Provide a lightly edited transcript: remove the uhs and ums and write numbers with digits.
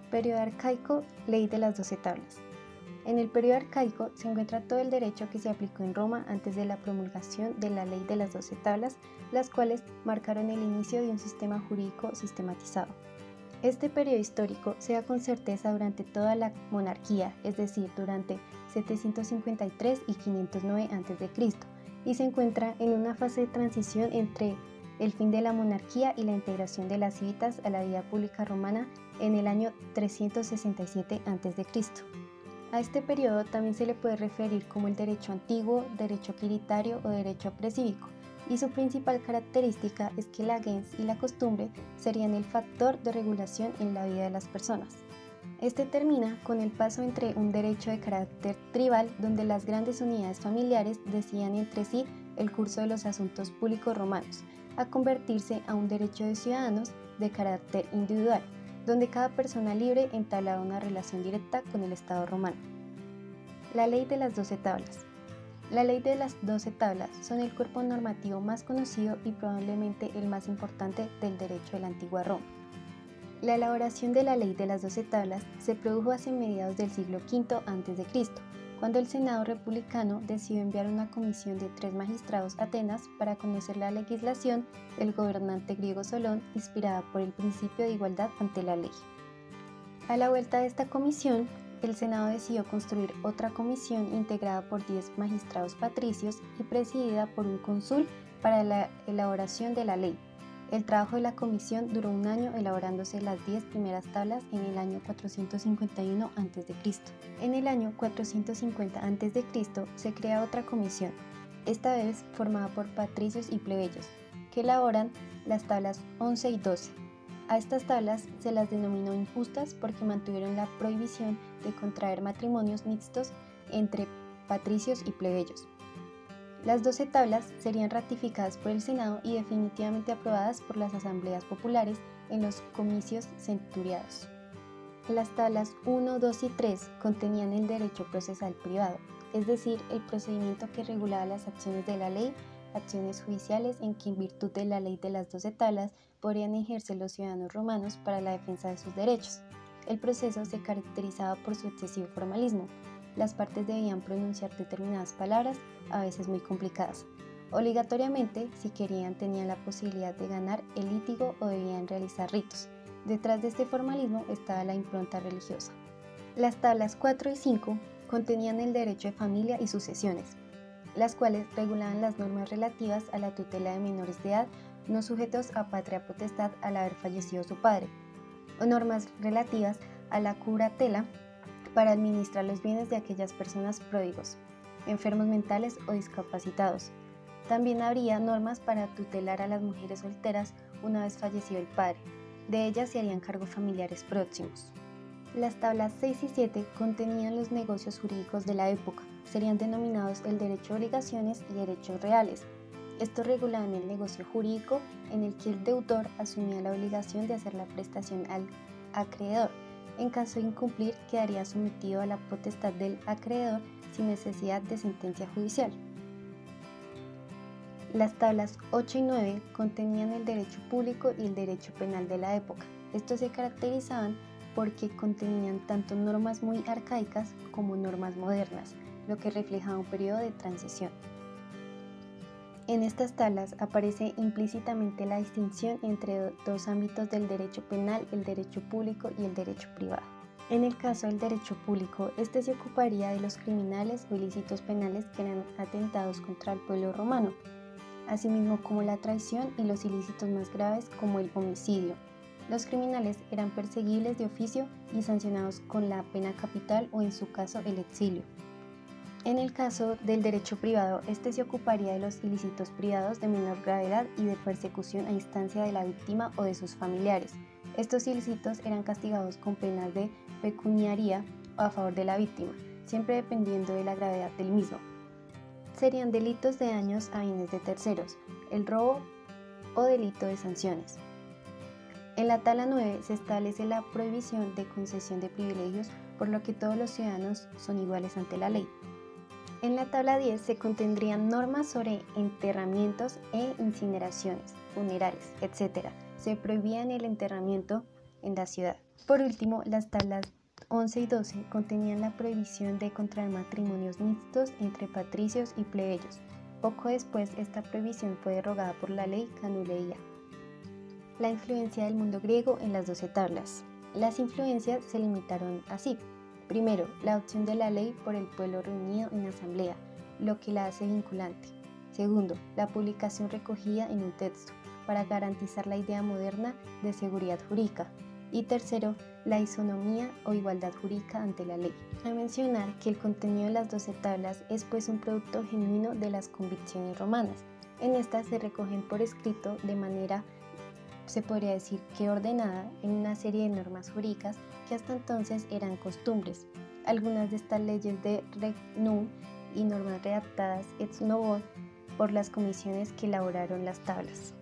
Periodo arcaico, ley de las 12 tablas. En el periodo arcaico se encuentra todo el derecho que se aplicó en Roma antes de la promulgación de la ley de las 12 tablas, las cuales marcaron el inicio de un sistema jurídico sistematizado. Este periodo histórico se da con certeza durante toda la monarquía, es decir, durante 753 y 509 a.C., y se encuentra en una fase de transición entre el fin de la monarquía y la integración de las civitas a la vida pública romana en el año 367 a.C. A este periodo también se le puede referir como el derecho antiguo, derecho quiritario o derecho apresívico, y su principal característica es que la gens y la costumbre serían el factor de regulación en la vida de las personas. Este termina con el paso entre un derecho de carácter tribal, donde las grandes unidades familiares decidían entre sí el curso de los asuntos públicos romanos, a convertirse a un derecho de ciudadanos de carácter individual, donde cada persona libre entablaba una relación directa con el Estado romano. La ley de las 12 tablas. La ley de las 12 tablas son el cuerpo normativo más conocido y probablemente el más importante del derecho de la antigua Roma. La elaboración de la ley de las 12 tablas se produjo hacia mediados del siglo V a.C., cuando el Senado republicano decidió enviar una comisión de 3 magistrados a Atenas para conocer la legislación del gobernante griego Solón, inspirada por el principio de igualdad ante la ley. A la vuelta de esta comisión, el Senado decidió construir otra comisión integrada por 10 magistrados patricios y presidida por un cónsul para la elaboración de la ley. El trabajo de la comisión duró un año, elaborándose las 10 primeras tablas en el año 451 a.C. En el año 450 a.C. se crea otra comisión, esta vez formada por patricios y plebeyos, que elaboran las tablas 11 y 12. A estas tablas se las denominó injustas porque mantuvieron la prohibición de contraer matrimonios mixtos entre patricios y plebeyos. Las 12 tablas serían ratificadas por el Senado y definitivamente aprobadas por las asambleas populares en los comicios centuriados. Las tablas 1, 2 y 3 contenían el derecho procesal privado, es decir, el procedimiento que regulaba las acciones de la ley, acciones judiciales en que en virtud de la ley de las 12 tablas podrían ejercer los ciudadanos romanos para la defensa de sus derechos. El proceso se caracterizaba por su excesivo formalismo. Las partes debían pronunciar determinadas palabras, a veces muy complicadas. Obligatoriamente, si querían, tenían la posibilidad de ganar el litigio o debían realizar ritos. Detrás de este formalismo estaba la impronta religiosa. Las tablas 4 y 5 contenían el derecho de familia y sucesiones, las cuales regulaban las normas relativas a la tutela de menores de edad no sujetos a patria potestad al haber fallecido su padre, o normas relativas a la curatela para administrar los bienes de aquellas personas pródigos, enfermos mentales o discapacitados. También habría normas para tutelar a las mujeres solteras una vez fallecido el padre. De ellas se harían cargo familiares próximos. Las tablas 6 y 7 contenían los negocios jurídicos de la época. Serían denominados el derecho de obligaciones y derechos reales. Estos regulaban el negocio jurídico en el que el deudor asumía la obligación de hacer la prestación al acreedor. En caso de incumplir, quedaría sometido a la potestad del acreedor sin necesidad de sentencia judicial. Las tablas 8 y 9 contenían el derecho público y el derecho penal de la época. Estos se caracterizaban porque contenían tanto normas muy arcaicas como normas modernas, lo que reflejaba un periodo de transición. En estas tablas aparece implícitamente la distinción entre dos ámbitos del derecho penal, el derecho público y el derecho privado. En el caso del derecho público, este se ocuparía de los criminales o ilícitos penales que eran atentados contra el pueblo romano, asimismo como la traición y los ilícitos más graves como el homicidio. Los criminales eran perseguibles de oficio y sancionados con la pena capital o en su caso el exilio. En el caso del derecho privado, este se ocuparía de los ilícitos privados de menor gravedad y de persecución a instancia de la víctima o de sus familiares. Estos ilícitos eran castigados con penas de pecuniaria a favor de la víctima, siempre dependiendo de la gravedad del mismo. Serían delitos de daños a bienes de terceros, el robo o delito de sanciones. En la tabla 9 se establece la prohibición de concesión de privilegios, por lo que todos los ciudadanos son iguales ante la ley. En la tabla 10 se contendrían normas sobre enterramientos e incineraciones, funerales, etc. Se prohibía el enterramiento en la ciudad. Por último, las tablas 11 y 12 contenían la prohibición de contraer matrimonios mixtos entre patricios y plebeyos. Poco después, esta prohibición fue derogada por la ley Canuleia. La influencia del mundo griego en las 12 tablas. Las influencias se limitaron así. Primero, la adopción de la ley por el pueblo reunido en asamblea, lo que la hace vinculante. Segundo, la publicación recogida en un texto, para garantizar la idea moderna de seguridad jurídica. Y tercero, la isonomía o igualdad jurídica ante la ley. Cabe mencionar que el contenido de las 12 tablas es pues un producto genuino de las convicciones romanas. En estas se recogen por escrito de manera, se podría decir que ordenada, en una serie de normas jurídicas que hasta entonces eran costumbres. Algunas de estas leyes de regnum y normas redactadas ex novo por las comisiones que elaboraron las tablas.